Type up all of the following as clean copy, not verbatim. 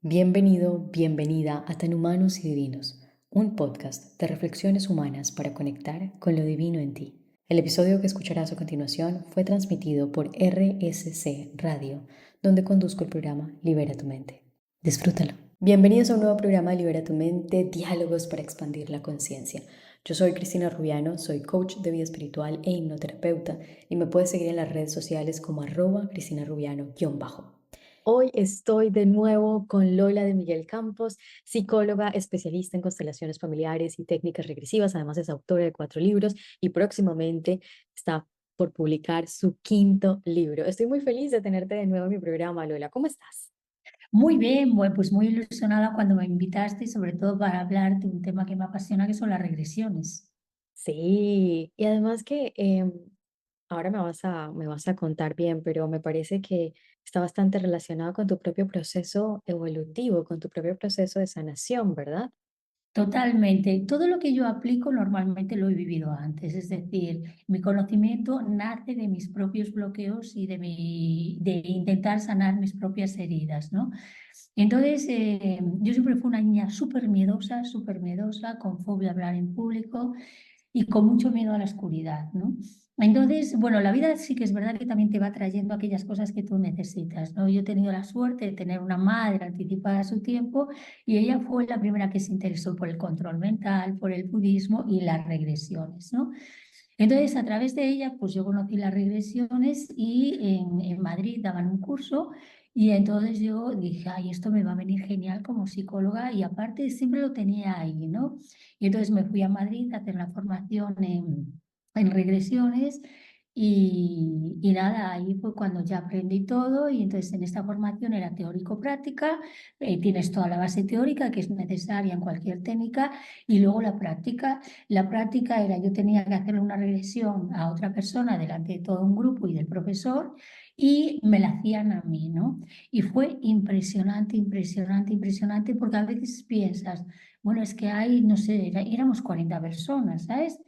Bienvenido, bienvenida a Tan Humanos y Divinos, un podcast de reflexiones humanas para conectar con lo divino en ti. El episodio que escucharás a continuación fue transmitido por RSC Radio, donde conduzco el programa Libera tu Mente. Disfrútalo. Bienvenidos a un nuevo programa de Libera tu Mente, diálogos para expandir la conciencia. Yo soy Cristina Rubiano, soy coach de vida espiritual e hipnoterapeuta y me puedes seguir en las redes sociales como @CristinaRubiano_. Hoy estoy de nuevo con Lola de Miguel Campos, psicóloga especialista en constelaciones familiares y técnicas regresivas. Además es autora de 4 libros y próximamente está por publicar su quinto libro. Estoy muy feliz de tenerte de nuevo en mi programa, Lola. ¿Cómo estás? Muy bien, bueno, pues muy ilusionada cuando me invitaste y sobre todo para hablar de un tema que me apasiona, que son las regresiones. Sí, y además que ahora me vas a contar bien, pero me parece que está bastante relacionado con tu propio proceso evolutivo, con tu propio proceso de sanación, ¿verdad? Totalmente. Todo lo que yo aplico normalmente lo he vivido antes, es decir, mi conocimiento nace de mis propios bloqueos y de intentar sanar mis propias heridas, ¿no? Entonces, yo siempre fui una niña súper miedosa, con fobia a hablar en público y con mucho miedo a la oscuridad, ¿no? Entonces, bueno, la vida sí que es verdad que también te va trayendo aquellas cosas que tú necesitas, ¿no? Yo he tenido la suerte de tener una madre anticipada a su tiempo y ella fue la primera que se interesó por el control mental, por el budismo y las regresiones, ¿no? Entonces, a través de ella, pues yo conocí las regresiones y en Madrid daban un curso y entonces yo dije, ay, esto me va a venir genial como psicóloga y aparte siempre lo tenía ahí, ¿no? Y entonces me fui a Madrid a hacer la formación en regresiones y nada, ahí fue cuando ya aprendí todo y entonces en esta formación era teórico-práctica, tienes toda la base teórica que es necesaria en cualquier técnica y luego la práctica. La práctica era, yo tenía que hacerle una regresión a otra persona delante de todo un grupo y del profesor y me la hacían a mí, ¿no? Y fue impresionante, porque a veces piensas, bueno, es que hay, no sé, éramos 40 personas, ¿sabes?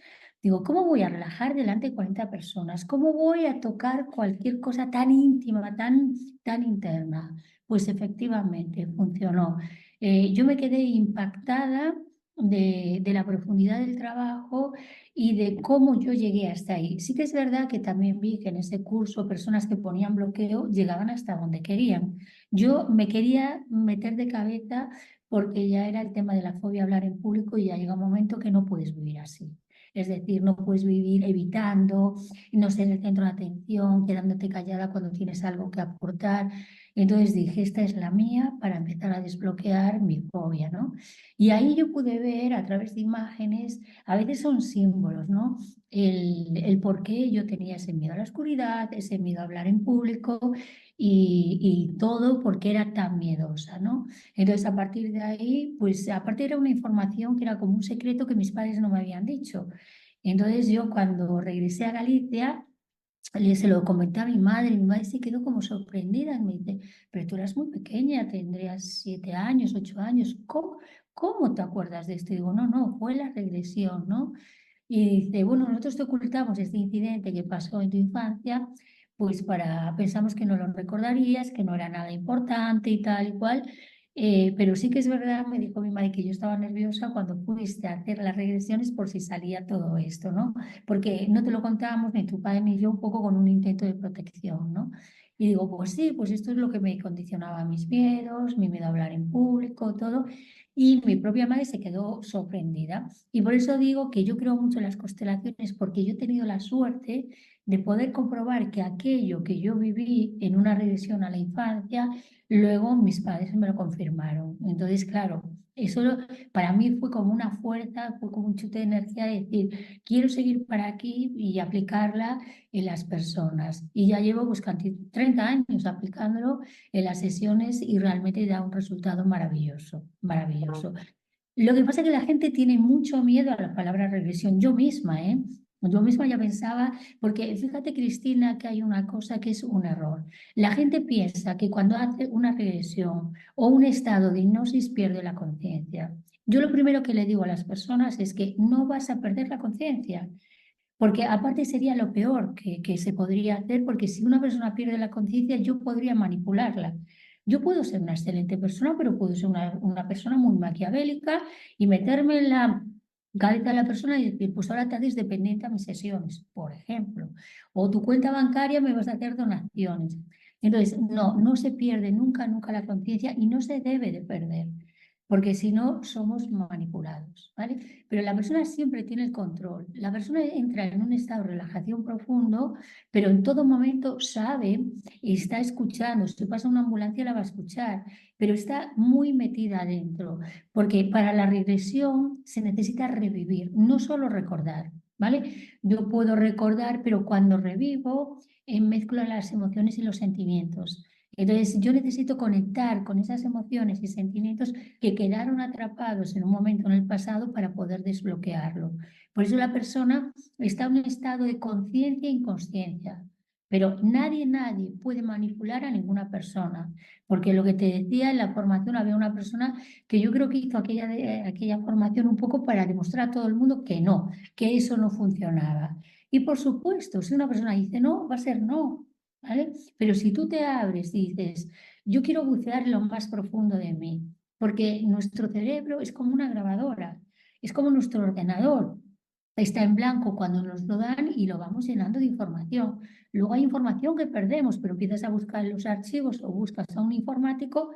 Digo, ¿cómo voy a relajar delante de 40 personas? ¿Cómo voy a tocar cualquier cosa tan íntima, tan interna? Pues efectivamente funcionó. Yo me quedé impactada de la profundidad del trabajo y de cómo yo llegué hasta ahí. Sí que es verdad que también vi que en ese curso personas que ponían bloqueo llegaban hasta donde querían. Yo me quería meter de cabeza porque ya era el tema de la fobia a hablar en público y ya llega un momento que no puedes vivir así. Es decir, no puedes vivir evitando, no ser el centro de atención, quedándote callada cuando tienes algo que aportar. Entonces dije, esta es la mía para empezar a desbloquear mi fobia, ¿no? Y ahí yo pude ver a través de imágenes, a veces son símbolos, ¿no? El por qué yo tenía ese miedo a la oscuridad, ese miedo a hablar en público y todo porque era tan miedosa, ¿no? Entonces, a partir de ahí, pues aparte era una información que era como un secreto que mis padres no me habían dicho. Entonces, yo cuando regresé a Galicia, se lo comenté a mi madre se quedó como sorprendida y me dice, pero tú eras muy pequeña, tendrías 7 años, 8 años, ¿cómo te acuerdas de esto? Y digo, no, no, fue la regresión, ¿no? Y dice, bueno, nosotros te ocultamos este incidente que pasó en tu infancia, pues pensamos que no lo recordarías, que no era nada importante y tal y cual. Pero sí que es verdad, me dijo mi madre, que yo estaba nerviosa cuando fuiste a hacer las regresiones por si salía todo esto, ¿no? Porque no te lo contábamos ni tu padre ni yo, un poco con un intento de protección, ¿no? Y digo, pues sí, pues esto es lo que me condicionaba mis miedos, mi miedo a hablar en público, todo. Y mi propia madre se quedó sorprendida. Y por eso digo que yo creo mucho en las constelaciones, porque yo he tenido la suerte de poder comprobar que aquello que yo viví en una regresión a la infancia, luego mis padres me lo confirmaron. Entonces, claro, para mí fue como una fuerza, fue como un chute de energía de decir, quiero seguir para aquí y aplicarla en las personas. Y ya llevo pues casi 30 años aplicándolo en las sesiones y realmente da un resultado maravilloso, maravilloso. Lo que pasa es que la gente tiene mucho miedo a la palabra regresión. Yo misma, ¿eh? Yo misma ya pensaba, porque fíjate, Cristina, que hay una cosa que es un error. La gente piensa que cuando hace una regresión o un estado de hipnosis pierde la conciencia. Yo lo primero que le digo a las personas es que no vas a perder la conciencia, porque aparte sería lo peor que se podría hacer, porque si una persona pierde la conciencia, yo podría manipularla. Yo puedo ser una excelente persona, pero puedo ser una persona muy maquiavélica y meterme en la cabeza de la persona y decir, pues ahora te haces dependiente a mis sesiones, por ejemplo. O tu cuenta bancaria me vas a hacer donaciones. Entonces, no se pierde nunca, nunca la conciencia y no se debe de perder, porque si no somos manipulados, ¿vale? Pero la persona siempre tiene el control. La persona entra en un estado de relajación profundo, pero en todo momento sabe y está escuchando. Si pasa una ambulancia la va a escuchar, pero está muy metida adentro, porque para la regresión se necesita revivir, no solo recordar, ¿vale? Yo puedo recordar, pero cuando revivo, mezclo las emociones y los sentimientos. Entonces, yo necesito conectar con esas emociones y sentimientos que quedaron atrapados en un momento en el pasado para poder desbloquearlo. Por eso la persona está en un estado de conciencia e inconsciencia. Pero nadie puede manipular a ninguna persona, porque lo que te decía en la formación, había una persona que yo creo que hizo aquella formación un poco para demostrar a todo el mundo que no, que eso no funcionaba. Y por supuesto, si una persona dice no, va a ser no, ¿vale? Pero si tú te abres y dices, yo quiero bucear en lo más profundo de mí, porque nuestro cerebro es como una grabadora, es como nuestro ordenador. Está en blanco cuando nos lo dan y lo vamos llenando de información. Luego hay información que perdemos, pero empiezas a buscar en los archivos o buscas a un informático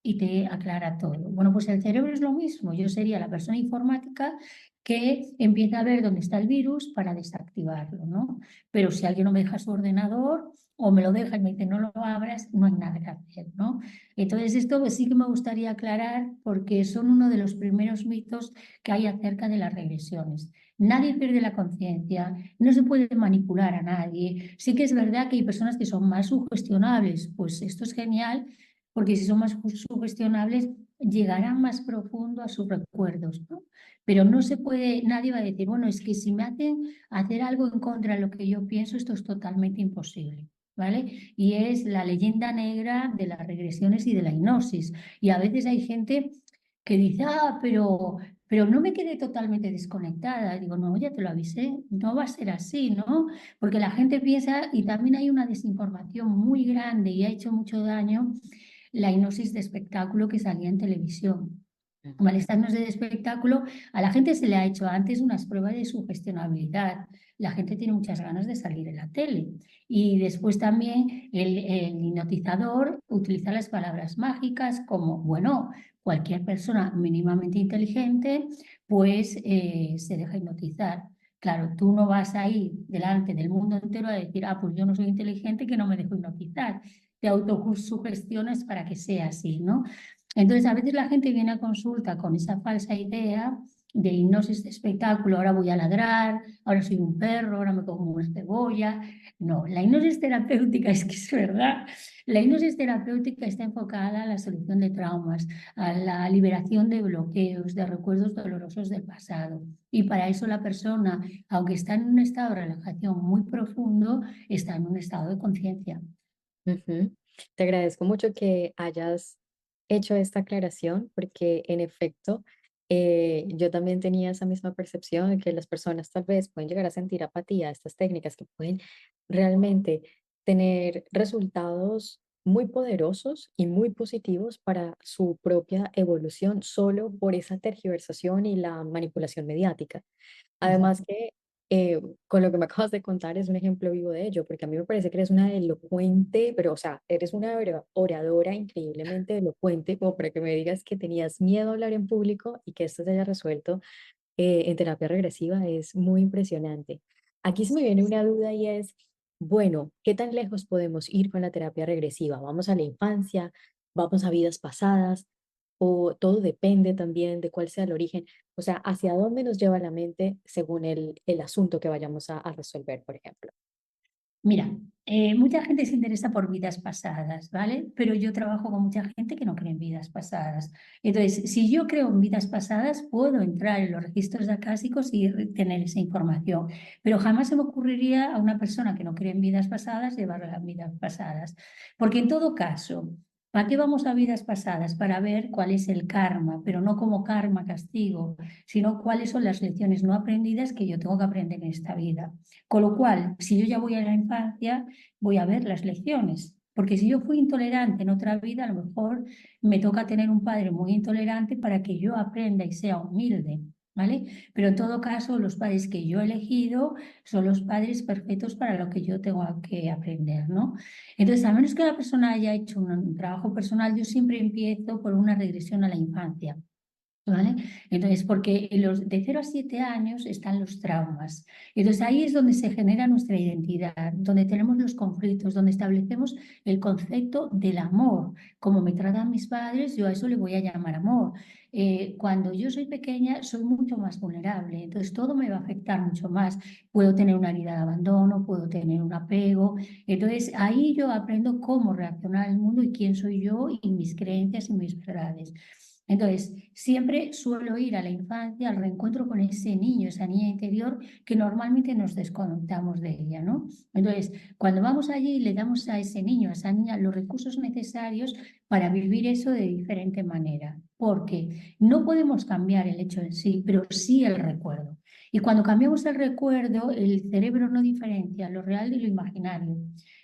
y te aclara todo. Bueno, pues el cerebro es lo mismo. Yo sería la persona informática que empieza a ver dónde está el virus para desactivarlo, ¿no? Pero si alguien no me deja su ordenador o me lo deja y me dice no lo abras, no hay nada que hacer, ¿no? Entonces esto pues, sí que me gustaría aclarar porque son uno de los primeros mitos que hay acerca de las regresiones. Nadie pierde la conciencia, no se puede manipular a nadie. Sí que es verdad que hay personas que son más sugestionables, pues esto es genial, porque si son más sugestionables llegarán más profundo a sus recuerdos, ¿no? Pero no se puede, nadie va a decir, bueno, es que si me hacen hacer algo en contra de lo que yo pienso, esto es totalmente imposible, ¿vale? Y es la leyenda negra de las regresiones y de la hipnosis. Y a veces hay gente que dice, pero no me quedé totalmente desconectada. Digo, no, ya te lo avisé, no va a ser así, ¿no? Porque la gente piensa, y también hay una desinformación muy grande y ha hecho mucho daño la hipnosis de espectáculo que salía en televisión. Vale, estas no de espectáculo, a la gente se le ha hecho antes unas pruebas de sugestionabilidad. La gente tiene muchas ganas de salir en la tele. Y después también el hipnotizador utiliza las palabras mágicas como, bueno, cualquier persona mínimamente inteligente, pues se deja hipnotizar. Claro, tú no vas a ir delante del mundo entero a decir, ah, pues yo no soy inteligente, que no me dejo hipnotizar. Te autosugestionas para que sea así, ¿no? Entonces, a veces la gente viene a consulta con esa falsa idea de hipnosis de espectáculo, ahora voy a ladrar, ahora soy un perro, ahora me como una cebolla. No, la hipnosis terapéutica es que es verdad. La hipnosis terapéutica está enfocada a la solución de traumas, a la liberación de bloqueos, de recuerdos dolorosos del pasado. Y para eso la persona, aunque está en un estado de relajación muy profundo, está en un estado de conciencia. Ujú. Te agradezco mucho que hayas hecho esta aclaración porque en efecto yo también tenía esa misma percepción de que las personas tal vez pueden llegar a sentir apatía a estas técnicas que pueden realmente tener resultados muy poderosos y muy positivos para su propia evolución solo por esa tergiversación y la manipulación mediática. Además que con lo que me acabas de contar es un ejemplo vivo de ello, porque a mí me parece que eres una elocuente, pero o sea, eres una oradora increíblemente elocuente, como para que me digas que tenías miedo a hablar en público y que esto se haya resuelto en terapia regresiva, es muy impresionante. Aquí se me viene una duda y es, bueno, ¿qué tan lejos podemos ir con la terapia regresiva? ¿Vamos a la infancia? ¿Vamos a vidas pasadas? ¿O todo depende también de cuál sea el origen? O sea, ¿hacia dónde nos lleva la mente según el asunto que vayamos a resolver, por ejemplo? Mira, mucha gente se interesa por vidas pasadas, ¿vale? Pero yo trabajo con mucha gente que no cree en vidas pasadas. Entonces, si yo creo en vidas pasadas, puedo entrar en los registros acásicos y tener esa información. Pero jamás se me ocurriría a una persona que no cree en vidas pasadas llevarla a vidas pasadas. Porque en todo caso, ¿para qué vamos a vidas pasadas? Para ver cuál es el karma, pero no como karma, castigo, sino cuáles son las lecciones no aprendidas que yo tengo que aprender en esta vida. Con lo cual, si yo ya voy a la infancia, voy a ver las lecciones. Porque si yo fui intolerante en otra vida, a lo mejor me toca tener un padre muy intolerante para que yo aprenda y sea humilde, ¿vale? Pero en todo caso, los padres que yo he elegido son los padres perfectos para lo que yo tengo que aprender, ¿no? Entonces, a menos que la persona haya hecho un trabajo personal, yo siempre empiezo por una regresión a la infancia. ¿Vale? Entonces, porque en los de 0 a 7 años están los traumas. Entonces ahí es donde se genera nuestra identidad, donde tenemos los conflictos, donde establecemos el concepto del amor. Como me tratan mis padres, yo a eso le voy a llamar amor. Cuando yo soy pequeña, soy mucho más vulnerable, entonces todo me va a afectar mucho más. Puedo tener una herida de abandono, puedo tener un apego. Entonces ahí yo aprendo cómo reaccionar al mundo y quién soy yo y mis creencias y mis verdades. Entonces, siempre suelo ir a la infancia, al reencuentro con ese niño, esa niña interior, que normalmente nos desconectamos de ella, ¿no? Entonces, cuando vamos allí, le damos a ese niño, a esa niña, los recursos necesarios para vivir eso de diferente manera, porque no podemos cambiar el hecho en sí, pero sí el recuerdo. Y cuando cambiamos el recuerdo, el cerebro no diferencia lo real de lo imaginario.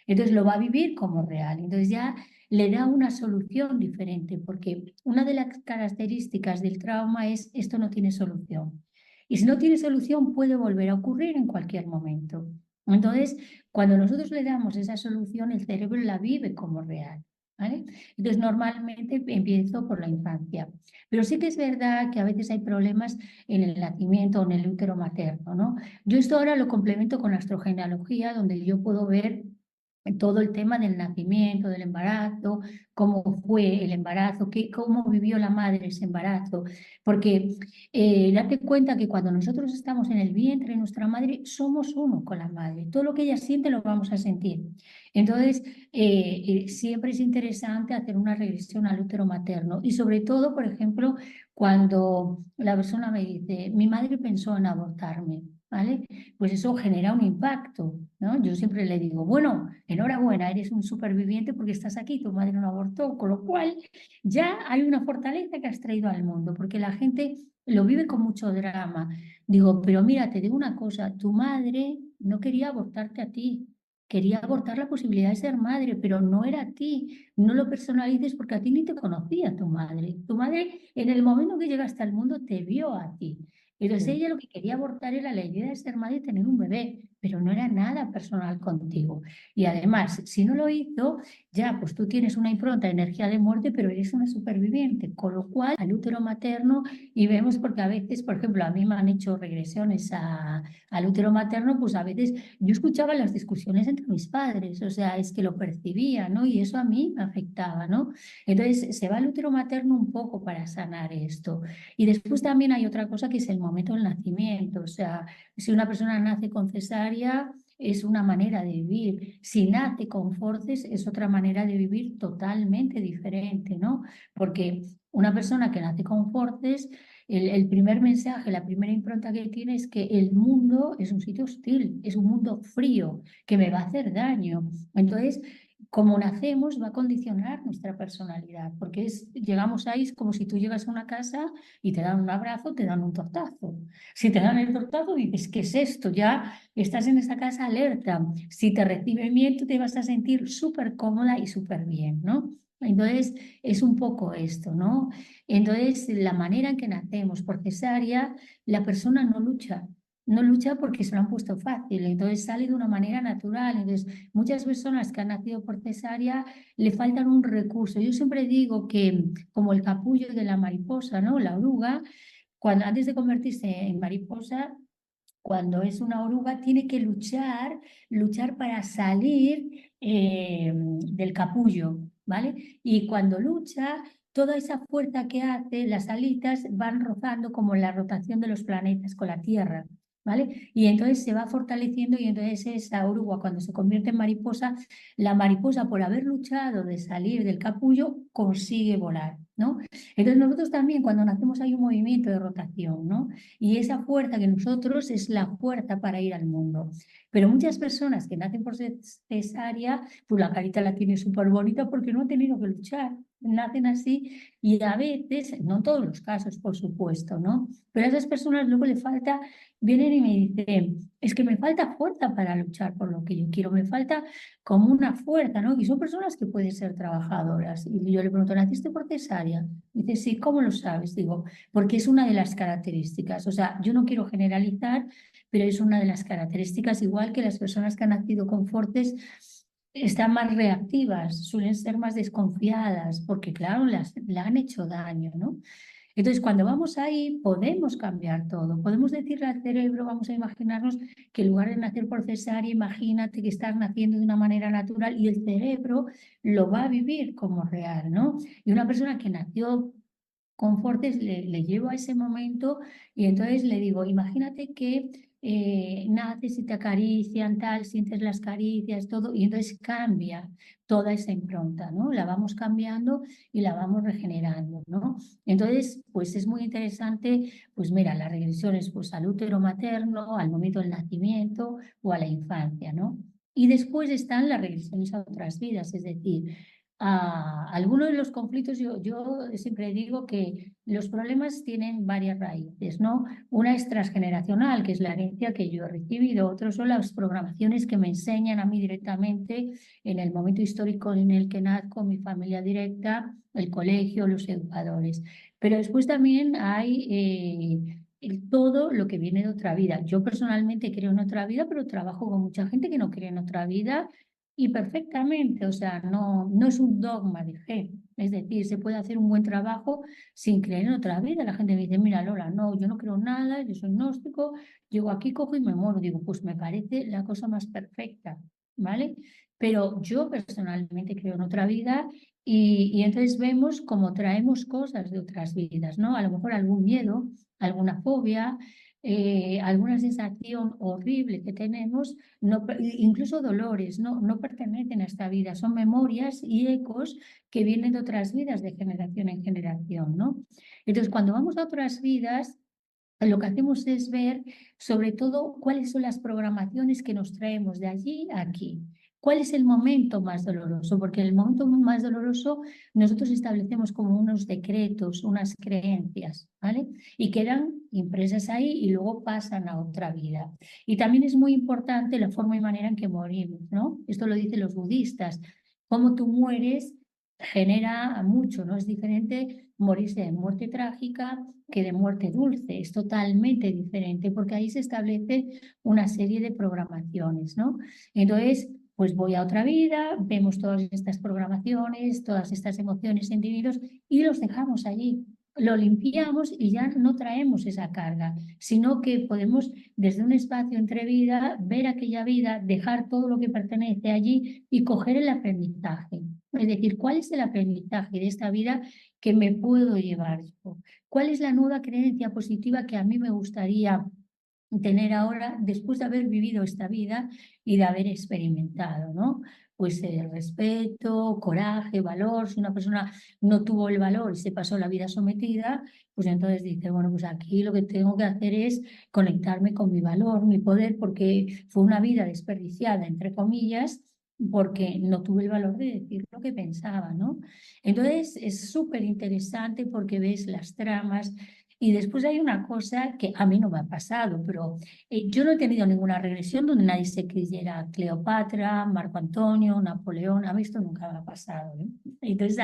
Entonces, lo va a vivir como real. Entonces, ya le da una solución diferente, porque una de las características del trauma es esto no tiene solución. Y si no tiene solución, puede volver a ocurrir en cualquier momento. Entonces, cuando nosotros le damos esa solución, el cerebro la vive como real. ¿Vale? Entonces, normalmente empiezo por la infancia. Pero sí que es verdad que a veces hay problemas en el nacimiento o en el útero materno, ¿no? Yo esto ahora lo complemento con astrogenealogía, donde yo puedo ver todo el tema del nacimiento, del embarazo, cómo fue el embarazo, cómo vivió la madre ese embarazo. Porque date cuenta que cuando nosotros estamos en el vientre de nuestra madre, somos uno con la madre. Todo lo que ella siente lo vamos a sentir. Entonces, siempre es interesante hacer una regresión al útero materno. Y sobre todo, por ejemplo, cuando la persona me dice, mi madre pensó en abortarme. ¿Vale? Pues eso genera un impacto, ¿no? Yo siempre le digo, bueno, enhorabuena, eres un superviviente porque estás aquí, tu madre no abortó, con lo cual ya hay una fortaleza que has traído al mundo, porque la gente lo vive con mucho drama. Digo, pero mira, te digo una cosa, tu madre no quería abortarte a ti, quería abortar la posibilidad de ser madre, pero no era a ti, no lo personalices porque a ti ni te conocía tu madre. Tu madre en el momento que llegaste al mundo te vio a ti. Entonces Sí. ella lo que quería abortar era la idea de ser madre y tener un bebé, pero no era nada personal contigo. Y además, si no lo hizo, ya pues tú tienes una impronta de energía de muerte, pero eres una superviviente, con lo cual al útero materno y vemos porque a veces, por ejemplo, a mí me han hecho regresiones al útero materno, pues a veces yo escuchaba las discusiones entre mis padres, o sea, es que lo percibía, ¿no? Y eso a mí me afectaba, ¿no? Entonces se va al útero materno un poco para sanar esto. Y después también hay otra cosa que es el momento del nacimiento. O sea, si una persona nace con cesárea, es una manera de vivir. Si nace con forces, es otra manera de vivir totalmente diferente, ¿no? Porque una persona que nace con forces, el primer mensaje, la primera impronta que tiene es que el mundo es un sitio hostil, es un mundo frío, que me va a hacer daño. Entonces, como nacemos va a condicionar nuestra personalidad, porque llegamos ahí es como si tú llegas a una casa y te dan un abrazo, te dan un tortazo. Si te dan el tortazo, dices, ¿qué es esto? Ya estás en esa casa alerta. Si te reciben bien, tú te vas a sentir súper cómoda y súper bien, ¿no? Entonces, es un poco esto, ¿no? Entonces, la manera en que nacemos por cesárea, la persona no lucha. No lucha porque se lo han puesto fácil, entonces sale de una manera natural. Entonces, muchas personas que han nacido por cesárea le faltan un recurso. Yo siempre digo que como el capullo de la mariposa, ¿no? La oruga, cuando antes de convertirse en mariposa, cuando es una oruga, tiene que luchar para salir del capullo, ¿vale? Y cuando lucha, toda esa fuerza que hace, las alitas van rozando como la rotación de los planetas con la Tierra. ¿Vale? Y entonces se va fortaleciendo y entonces esa oruga cuando se convierte en mariposa, la mariposa por haber luchado de salir del capullo consigue volar, ¿no? Entonces nosotros también cuando nacemos hay un movimiento de rotación, ¿no? Y esa fuerza que nosotros es la fuerza para ir al mundo. Pero muchas personas que nacen por cesárea, pues la carita la tiene súper bonita porque no ha tenido que luchar. nacen así y a veces, no en todos los casos, por supuesto, ¿no? Pero a esas personas luego le falta, vienen y me dicen, es que me falta fuerza para luchar por lo que yo quiero, me falta como una fuerza, ¿no? Y son personas que pueden ser trabajadoras. Y yo le pregunto, ¿naciste por cesárea? Dice, sí, ¿cómo lo sabes? Digo, porque es una de las características. O sea, yo no quiero generalizar, pero es una de las características, igual que las personas que han nacido con Fortes están más reactivas, suelen ser más desconfiadas, porque claro, le han hecho daño, ¿no? Entonces, cuando vamos ahí, podemos cambiar todo. Podemos decirle al cerebro, vamos a imaginarnos que en lugar de nacer por cesárea, imagínate que estás naciendo de una manera natural y el cerebro lo va a vivir como real, ¿no? Y una persona que nació con Fortes le llevo a ese momento y entonces le digo, imagínate que naces y te acarician, tal, sientes las caricias, todo, y entonces cambia toda esa impronta, ¿no? La vamos cambiando y la vamos regenerando, ¿no? Entonces, pues es muy interesante, pues mira, las regresiones pues al útero materno, al momento del nacimiento o a la infancia, ¿no? Y después están las regresiones a otras vidas, es decir, algunos de los conflictos, yo siempre digo que los problemas tienen varias raíces, ¿no? Una es transgeneracional, que es la herencia que yo he recibido, otros son las programaciones que me enseñan a mí directamente en el momento histórico en el que nazco, mi familia directa, el colegio, los educadores. Pero después también hay todo lo que viene de otra vida. Yo personalmente creo en otra vida, pero trabajo con mucha gente que no cree en otra vida y perfectamente, o sea, no es un dogma de fe. Es decir, se puede hacer un buen trabajo sin creer en otra vida. La gente me dice, mira, Lola, no, yo no creo en nada, yo soy gnóstico, llego aquí, cojo y me muero. Digo, pues me parece la cosa más perfecta, ¿vale? Pero yo personalmente creo en otra vida y entonces vemos cómo traemos cosas de otras vidas, ¿no? A lo mejor algún miedo, alguna fobia, alguna sensación horrible que tenemos, no, incluso dolores, no pertenecen a esta vida, son memorias y ecos que vienen de otras vidas de generación en generación, ¿no? Entonces, cuando vamos a otras vidas, lo que hacemos es ver sobre todo cuáles son las programaciones que nos traemos de allí a aquí. ¿Cuál es el momento más doloroso? Porque en el momento más doloroso nosotros establecemos como unos decretos, unas creencias, ¿vale? Y quedan impresas ahí y luego pasan a otra vida. Y también es muy importante la forma y manera en que morimos, ¿no? Esto lo dicen los budistas. Cómo tú mueres genera mucho, ¿no? Es diferente morirse de muerte trágica que de muerte dulce, es totalmente diferente porque ahí se establece una serie de programaciones, ¿no? Entonces, pues voy a otra vida, vemos todas estas programaciones, todas estas emociones, sentimientos y los dejamos allí. Lo limpiamos y ya no traemos esa carga, sino que podemos desde un espacio entre vida ver aquella vida, dejar todo lo que pertenece allí y coger el aprendizaje. Es decir, ¿cuál es el aprendizaje de esta vida que me puedo llevar yo? ¿Cuál es la nueva creencia positiva que a mí me gustaría tener ahora después de haber vivido esta vida y de haber experimentado, ¿no? Pues respeto, coraje, valor. Si una persona no tuvo el valor y se pasó la vida sometida, pues entonces dice, bueno, pues aquí lo que tengo que hacer es conectarme con mi valor, mi poder, porque fue una vida desperdiciada, entre comillas, porque no tuve el valor de decir lo que pensaba, ¿no? Entonces es súper interesante porque ves las tramas y después hay una cosa que a mí no me ha pasado, pero yo no he tenido ninguna regresión donde nadie se creyera Cleopatra, Marco Antonio, Napoleón, a mí esto nunca me ha pasado, ¿eh? Entonces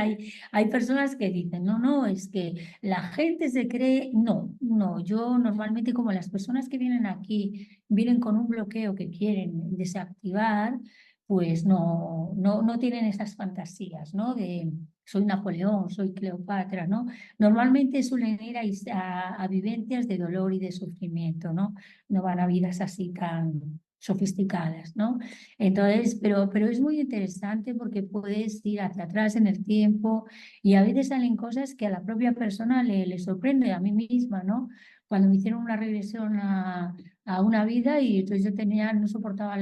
hay personas que dicen, no, es que la gente se cree, no, yo normalmente como las personas que vienen aquí vienen con un bloqueo que quieren desactivar, pues no tienen esas fantasías, ¿no? De soy Napoleón, soy Cleopatra, ¿no? Normalmente suelen ir a vivencias de dolor y de sufrimiento, ¿no? No van a vidas así tan sofisticadas, ¿no? Entonces, pero es muy interesante porque puedes ir hacia atrás en el tiempo y a veces salen cosas que a la propia persona le sorprende, a mí misma, ¿no? Cuando me hicieron una regresión a una vida y entonces yo no soportaba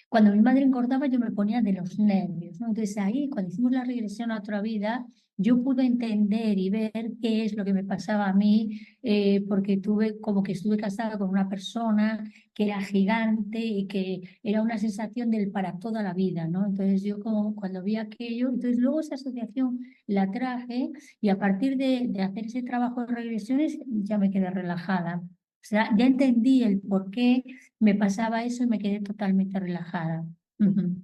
cuando mi madre engordaba yo me ponía de los nervios, ¿no? Entonces ahí, cuando hicimos la regresión a otra vida, yo pude entender y ver qué es lo que me pasaba a mí, porque tuve como que estuve casada con una persona que era gigante y que era una sensación del para toda la vida, ¿no? Entonces yo como cuando vi aquello, entonces luego esa asociación la traje y a partir de hacer ese trabajo de regresiones ya me quedé relajada. O sea, ya entendí el por qué me pasaba eso y me quedé totalmente relajada. Ujú.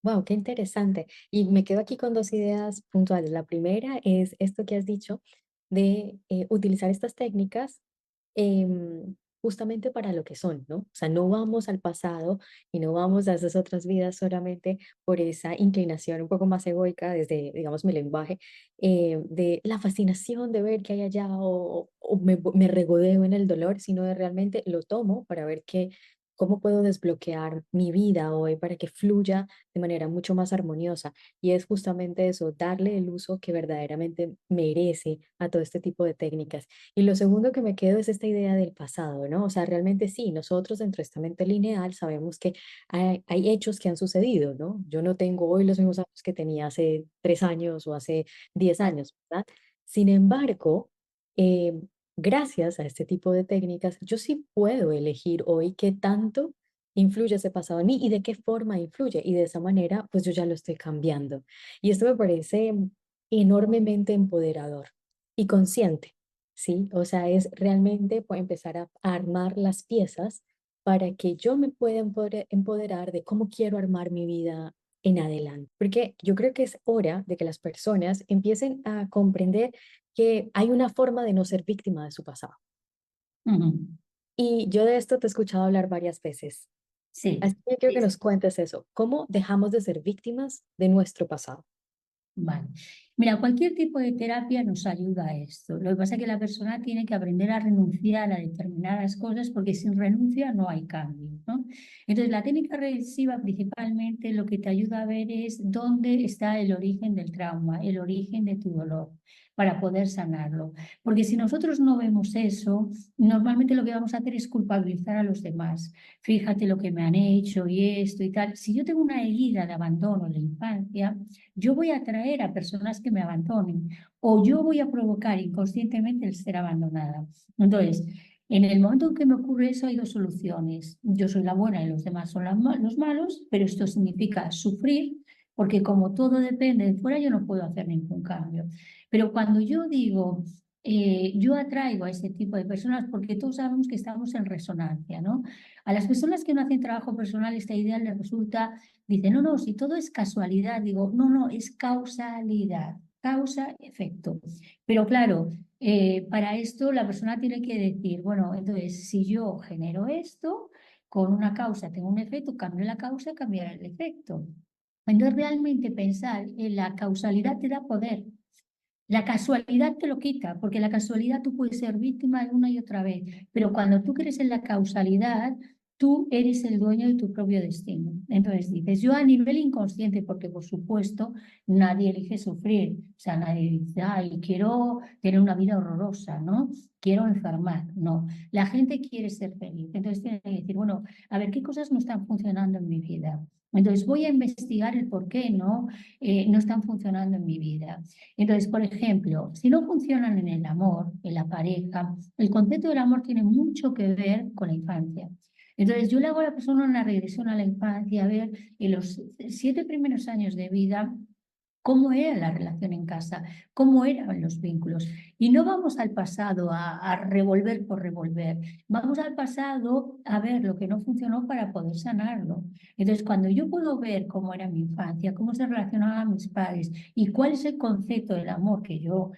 Wow, qué interesante. Y me quedo aquí con dos ideas puntuales. La primera es esto que has dicho de utilizar estas técnicas justamente para lo que son, ¿no? O sea, no vamos al pasado y no vamos a esas otras vidas solamente por esa inclinación un poco más egoica desde, digamos, mi lenguaje, de la fascinación de ver qué hay allá o me regodeo en el dolor, sino de realmente lo tomo para ver qué, cómo puedo desbloquear mi vida hoy para que fluya de manera mucho más armoniosa. Y es justamente eso, darle el uso que verdaderamente merece a todo este tipo de técnicas. Y lo segundo que me quedo es esta idea del pasado, ¿no? O sea, realmente sí, nosotros dentro de esta mente lineal sabemos que hay hechos que han sucedido, ¿no? Yo no tengo hoy los mismos años que tenía hace 3 años o hace 10 años, ¿verdad? Sin embargo, eh, gracias a este tipo de técnicas, yo sí puedo elegir hoy qué tanto influye ese pasado en mí y de qué forma influye. Y de esa manera, pues yo ya lo estoy cambiando. Y esto me parece enormemente empoderador y consciente, ¿sí? O sea, es realmente pues, empezar a armar las piezas para que yo me pueda empoderar de cómo quiero armar mi vida en adelante. Porque yo creo que es hora de que las personas empiecen a comprender que hay una forma de no ser víctima de su pasado. Ujú. Y yo de esto te he escuchado hablar varias veces. Sí. Así que quiero Sí, que sí. nos cuentes eso. ¿Cómo dejamos de ser víctimas de nuestro pasado? Vale. Mira, cualquier tipo de terapia nos ayuda a esto. Lo que pasa es que la persona tiene que aprender a renunciar a determinadas cosas porque sin renuncia no hay cambio, ¿no? Entonces, la técnica regresiva principalmente lo que te ayuda a ver es dónde está el origen del trauma, el origen de tu dolor, para poder sanarlo. Porque si nosotros no vemos eso, normalmente lo que vamos a hacer es culpabilizar a los demás. Fíjate lo que me han hecho y esto y tal. Si yo tengo una herida de abandono en la infancia, yo voy a atraer a personas que me abandonen o yo voy a provocar inconscientemente el ser abandonada. Entonces, en el momento en que me ocurre eso hay dos soluciones. Yo soy la buena y los demás son los malos, pero esto significa sufrir porque como todo depende de fuera, yo no puedo hacer ningún cambio. Pero cuando yo digo, yo atraigo a ese tipo de personas porque todos sabemos que estamos en resonancia, ¿no? A las personas que no hacen trabajo personal, esta idea les resulta. Dice, no, no, si todo es casualidad, digo, no, no, es causalidad, causa-efecto. Pero claro, para esto la persona tiene que decir, bueno, entonces si yo genero esto, con una causa tengo un efecto, cambio la causa, cambiará el efecto. Entonces realmente pensar en la causalidad te da poder. La casualidad te lo quita, porque la casualidad tú puedes ser víctima de una y otra vez, pero cuando tú crees en la causalidad, tú eres el dueño de tu propio destino. Entonces dices, yo a nivel inconsciente, porque por supuesto nadie elige sufrir, o sea, nadie dice, ay, quiero tener una vida horrorosa, ¿no? Quiero enfermar, no. La gente quiere ser feliz, entonces tiene que decir, bueno, a ver, ¿qué cosas no están funcionando en mi vida? Entonces voy a investigar el por qué no están funcionando en mi vida. Entonces, por ejemplo, si no funcionan en el amor, en la pareja, el concepto del amor tiene mucho que ver con la infancia. Entonces, yo le hago a la persona una regresión a la infancia, a ver en los 7 primeros años de vida cómo era la relación en casa, cómo eran los vínculos. Y no vamos al pasado a revolver por revolver, vamos al pasado a ver lo que no funcionó para poder sanarlo. Entonces, cuando yo puedo ver cómo era mi infancia, cómo se relacionaban mis padres y cuál es el concepto del amor que yo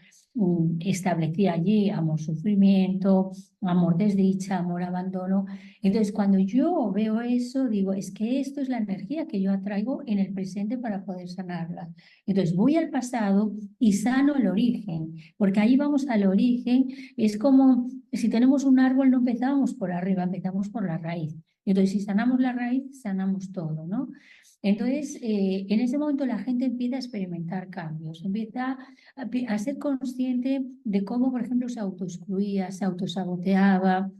establecí allí, amor sufrimiento, amor desdicha, amor abandono, entonces, cuando yo veo eso, digo, es que esto es la energía que yo atraigo en el presente para poder sanarla. Entonces voy al pasado y sano el origen, porque ahí vamos al origen, es como si tenemos un árbol, no empezamos por arriba, empezamos por la raíz. Entonces si sanamos la raíz, sanamos todo, ¿no? Entonces, en ese momento la gente empieza a experimentar cambios, empieza a ser consciente de cómo, por ejemplo, se autoexcluía, se autosaboteaba,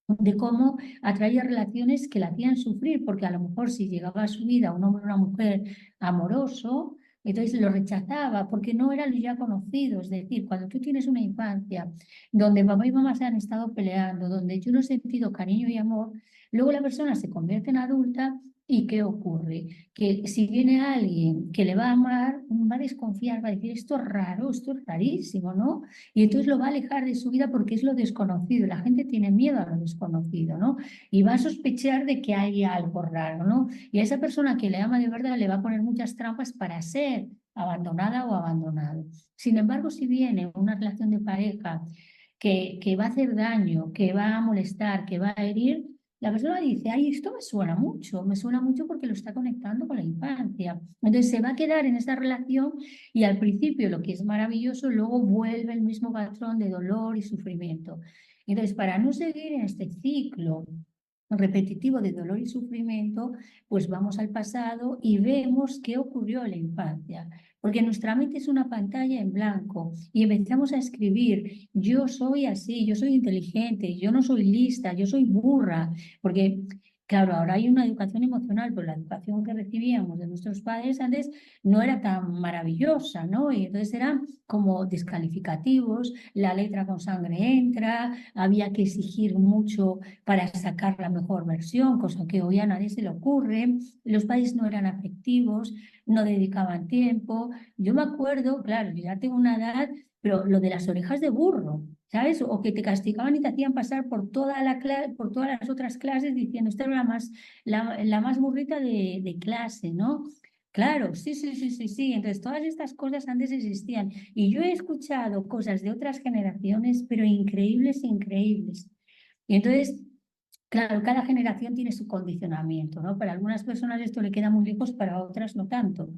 de cómo atraía relaciones que la hacían sufrir, porque a lo mejor si llegaba a su vida un hombre o una mujer amoroso, Entonces lo rechazaba porque no era lo ya conocido. Es decir, cuando tú tienes una infancia donde papá y mamá se han estado peleando, donde yo no he sentido cariño y amor, luego la persona se convierte en adulta y ¿qué ocurre? Que si viene alguien que le va a amar, va a desconfiar, va a decir, esto es raro, esto es rarísimo, ¿no? Y entonces lo va a alejar de su vida porque es lo desconocido. La gente tiene miedo a lo desconocido, ¿no? Y va a sospechar de que hay algo raro, ¿no? Y a esa persona que le ama de verdad le va a poner muchas trampas para ser abandonada o abandonado. Sin embargo, si viene una relación de pareja que va a hacer daño, que va a molestar, que va a herir, la persona dice, ay, esto me suena mucho porque lo está conectando con la infancia. Entonces se va a quedar en esa relación y al principio lo que es maravilloso, luego vuelve el mismo patrón de dolor y sufrimiento. Entonces, para no seguir en este ciclo repetitivo de dolor y sufrimiento, pues vamos al pasado y vemos qué ocurrió en la infancia. Porque nuestra mente es una pantalla en blanco y empezamos a escribir, yo soy así, yo soy inteligente, yo no soy lista, yo soy burra, porque claro, ahora hay una educación emocional, pero la educación que recibíamos de nuestros padres antes no era tan maravillosa, ¿no? Y entonces eran como descalificativos, la letra con sangre entra, había que exigir mucho para sacar la mejor versión, cosa que hoy a nadie se le ocurre, los padres no eran afectivos, no dedicaban tiempo. Yo me acuerdo, claro, yo ya tengo una edad, pero lo de las orejas de burro, ¿sabes? O que te castigaban y te hacían pasar por toda la por todas las otras clases diciendo, esta era la más burrita de clase, ¿no? Claro, sí, sí, sí, sí, sí. Entonces, todas estas cosas antes existían. Y yo he escuchado cosas de otras generaciones, pero increíbles, increíbles. Y entonces, claro, cada generación tiene su condicionamiento, ¿no? Para algunas personas esto le queda muy lejos, para otras no tanto.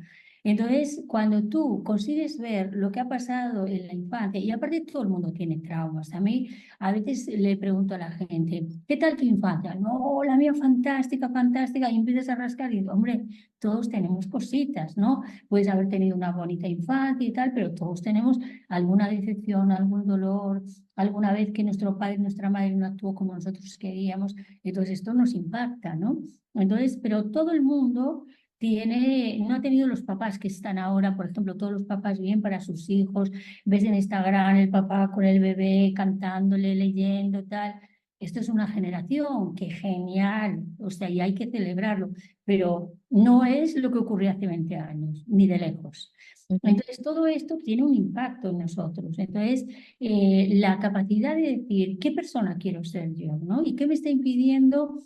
Entonces, cuando tú consigues ver lo que ha pasado en la infancia, y aparte todo el mundo tiene traumas, a mí a veces le pregunto a la gente, ¿qué tal tu infancia? No, la mía fantástica, fantástica, y empiezas a rascar y digo, hombre, todos tenemos cositas, ¿no? Puedes haber tenido una bonita infancia y tal, pero todos tenemos alguna decepción, algún dolor, alguna vez que nuestro padre, nuestra madre no actuó como nosotros queríamos. Entonces esto nos impacta, ¿no? Entonces, pero todo el mundo tiene, no ha tenido los papás que están ahora, por ejemplo, todos los papás bien para sus hijos, ves en Instagram el papá con el bebé cantándole, leyendo, tal. Esto es una generación, que genial, o sea, y hay que celebrarlo, pero no es lo que ocurrió hace 20 años, ni de lejos. Ujú. Entonces, todo esto tiene un impacto en nosotros. Entonces, la capacidad de decir qué persona quiero ser yo, ¿no? Y qué me está impidiendo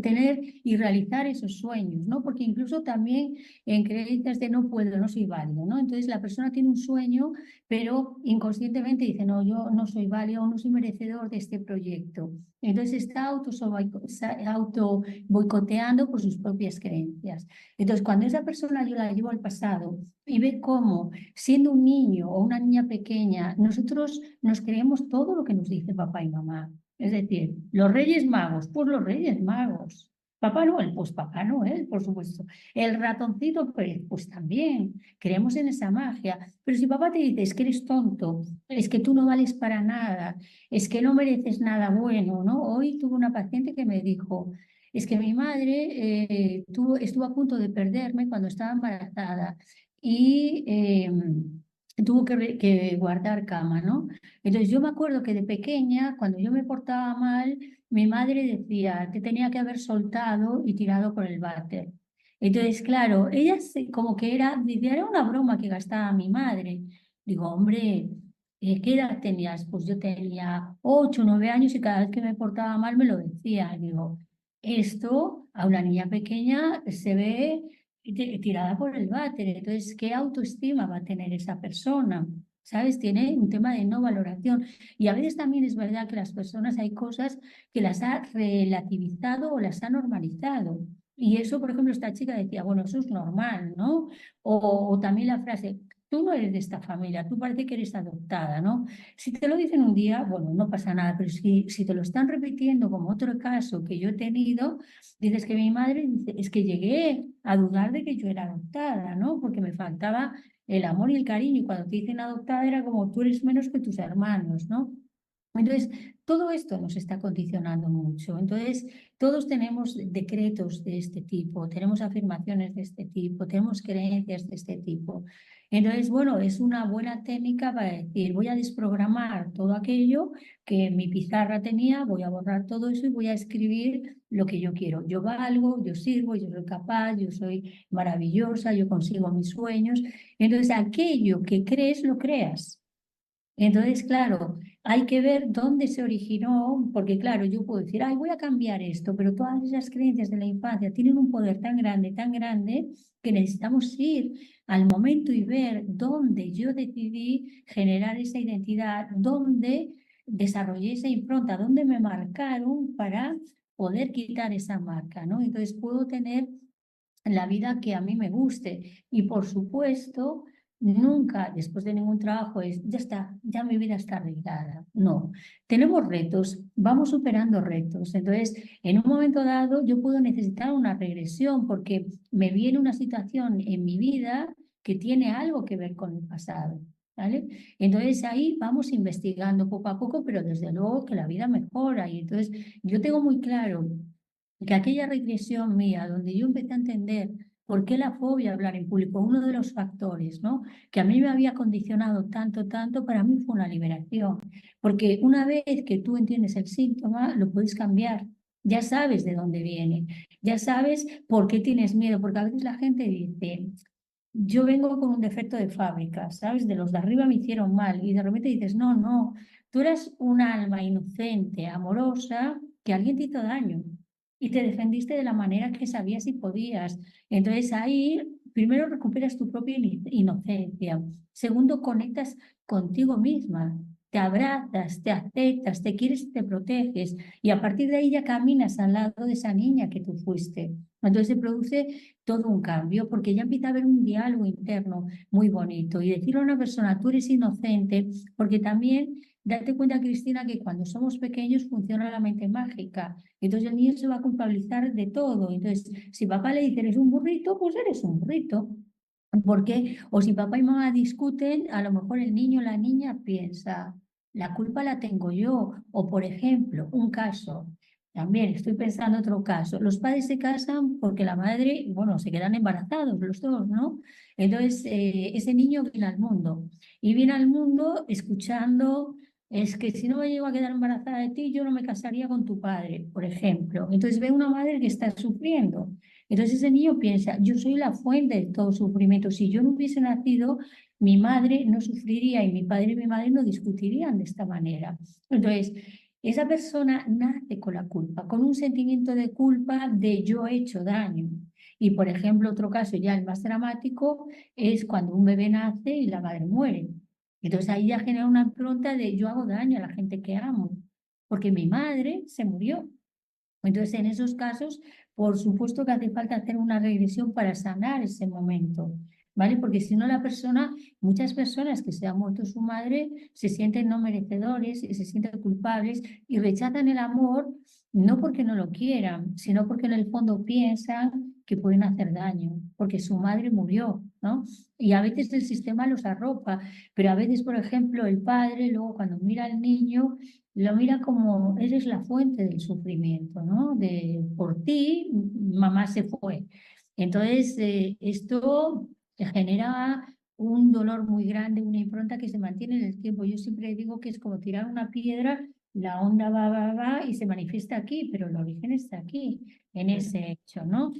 tener y realizar esos sueños, ¿no? Porque incluso también en creencias de no puedo, no soy válido, ¿no? Entonces la persona tiene un sueño, pero inconscientemente dice, no, yo no soy válido, no soy merecedor de este proyecto. Entonces está auto boicoteando por sus propias creencias. Entonces cuando esa persona yo la llevo al pasado y ve cómo, siendo un niño o una niña pequeña, nosotros nos creemos todo lo que nos dice papá y mamá. Es decir, los Reyes Magos, pues los Reyes Magos. Papá Noel, pues Papá Noel, por supuesto. El ratoncito Pérez, pues también. Creemos en esa magia. Pero si papá te dice, es que eres tonto, es que tú no vales para nada, es que no mereces nada bueno, ¿no? Hoy tuve una paciente que me dijo, es que mi madre estuvo a punto de perderme cuando estaba embarazada y tuvo que guardar cama, ¿no? Entonces yo me acuerdo que de pequeña, cuando yo me portaba mal, mi madre decía que tenía que haber soltado y tirado por el váter. Entonces, claro, ella como que decía, era una broma que gastaba mi madre. Digo, hombre, ¿qué edad tenías? Pues yo tenía 8 o 9 años y cada vez que me portaba mal me lo decía. Digo, esto a una niña pequeña se ve tirada por el váter. Entonces, ¿qué autoestima va a tener esa persona? ¿Sabes? Tiene un tema de no valoración. Y a veces también es verdad que las personas hay cosas que las ha relativizado o las ha normalizado. Y eso, por ejemplo, esta chica decía, bueno, eso es normal, ¿no? O también la frase, tú no eres de esta familia, tú parece que eres adoptada, ¿no? Si te lo dicen un día, bueno, no pasa nada, pero si te lo están repitiendo como otro caso que yo he tenido, dices que mi madre dice, es que llegué a dudar de que yo era adoptada, ¿no? Porque me faltaba el amor y el cariño. Y cuando te dicen adoptada era como tú eres menos que tus hermanos, ¿no? Entonces, todo esto nos está condicionando mucho. Entonces, todos tenemos decretos de este tipo, tenemos afirmaciones de este tipo, tenemos creencias de este tipo. Entonces, bueno, es una buena técnica para decir, voy a desprogramar todo aquello que mi pizarra tenía, voy a borrar todo eso y voy a escribir lo que yo quiero. Yo valgo, yo sirvo, yo soy capaz, yo soy maravillosa, yo consigo mis sueños. Entonces, aquello que crees, lo creas. Entonces, claro, hay que ver dónde se originó, porque claro, yo puedo decir, ay, voy a cambiar esto, pero todas esas creencias de la infancia tienen un poder tan grande, que necesitamos ir al momento y ver dónde yo decidí generar esa identidad, dónde desarrollé esa impronta, dónde me marcaron para poder quitar esa marca, ¿no? Entonces puedo tener la vida que a mí me guste. Y por supuesto, nunca después de ningún trabajo es, ya está, ya mi vida está arreglada. No, tenemos retos, vamos superando retos. Entonces, en un momento dado, yo puedo necesitar una regresión porque me viene una situación en mi vida que tiene algo que ver con el pasado. ¿Vale? Entonces ahí vamos investigando poco a poco, pero desde luego que la vida mejora. Y entonces yo tengo muy claro que aquella regresión mía, donde yo empecé a entender por qué la fobia a hablar en público, uno de los factores, ¿no? Que a mí me había condicionado tanto, para mí fue una liberación. Porque una vez que tú entiendes el síntoma, lo puedes cambiar. Ya sabes de dónde viene, ya sabes por qué tienes miedo, porque a veces la gente dice, yo vengo con un defecto de fábrica, ¿sabes? De los de arriba me hicieron mal y de repente dices, no, no, tú eres un alma inocente, amorosa, que alguien te hizo daño y te defendiste de la manera que sabías y podías. Entonces ahí, primero recuperas tu propia inocencia, segundo conectas contigo misma, te abrazas, te aceptas, te quieres, te proteges y a partir de ahí ya caminas al lado de esa niña que tú fuiste. Entonces se produce todo un cambio, porque ya empieza a haber un diálogo interno muy bonito y decirle a una persona, tú eres inocente, porque también date cuenta, Cristina, que cuando somos pequeños funciona la mente mágica, entonces el niño se va a culpabilizar de todo, entonces si papá le dice eres un burrito, pues eres un burrito. ¿Por qué? O si papá y mamá discuten, a lo mejor el niño o la niña piensa, la culpa la tengo yo. O por ejemplo, un caso, también estoy pensando otro caso, los padres se casan porque la madre, bueno, se quedan embarazados los dos, ¿no? Entonces, ese niño viene al mundo y viene al mundo escuchando, es que si no me llego a quedar embarazada de ti, yo no me casaría con tu padre, por ejemplo. Entonces ve una madre que está sufriendo. Entonces ese niño piensa, yo soy la fuente de todo sufrimiento. Si yo no hubiese nacido, mi madre no sufriría y mi padre y mi madre no discutirían de esta manera. Entonces, esa persona nace con la culpa, con un sentimiento de culpa de yo he hecho daño. Y por ejemplo, otro caso ya el más dramático es cuando un bebé nace y la madre muere. Entonces ahí ya genera una impronta de yo hago daño a la gente que amo, porque mi madre se murió. Entonces, en esos casos, por supuesto que hace falta hacer una regresión para sanar ese momento, ¿vale? Porque si no, la persona, muchas personas que se ha muerto su madre, se sienten no merecedores, y se sienten culpables y rechazan el amor, no porque no lo quieran, sino porque en el fondo piensan que pueden hacer daño, porque su madre murió, ¿no? Y a veces el sistema los arropa, pero a veces, por ejemplo, el padre, luego cuando mira al niño, lo mira como eres la fuente del sufrimiento, ¿no? De por ti, mamá se fue. Entonces, esto genera un dolor muy grande, una impronta que se mantiene en el tiempo. Yo siempre digo que es como tirar una piedra, la onda va y se manifiesta aquí, pero el origen está aquí, en ese hecho, ¿no?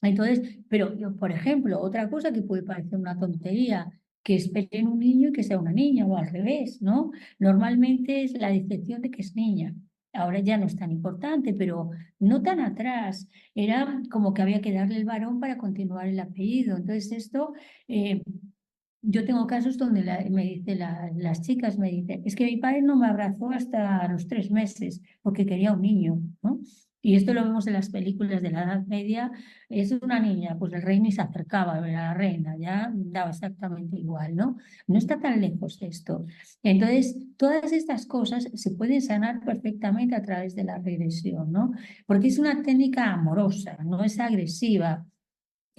Entonces, pero yo, por ejemplo, otra cosa que puede parecer una tontería, que esperen un niño y que sea una niña o al revés, ¿no? Normalmente es la decepción de que es niña. Ahora ya no es tan importante, pero no tan atrás. Era como que había que darle el varón para continuar el apellido. Entonces esto, eh, yo tengo casos donde me dice las chicas, me dicen, es que mi padre no me abrazó hasta los 3 meses porque quería un niño, ¿no? Y esto lo vemos en las películas de la Edad Media. Es una niña, pues el rey ni se acercaba a ver a la reina, ya daba exactamente igual, ¿no? No está tan lejos de esto. Entonces, todas estas cosas se pueden sanar perfectamente a través de la regresión, ¿no? Porque es una técnica amorosa, no es agresiva.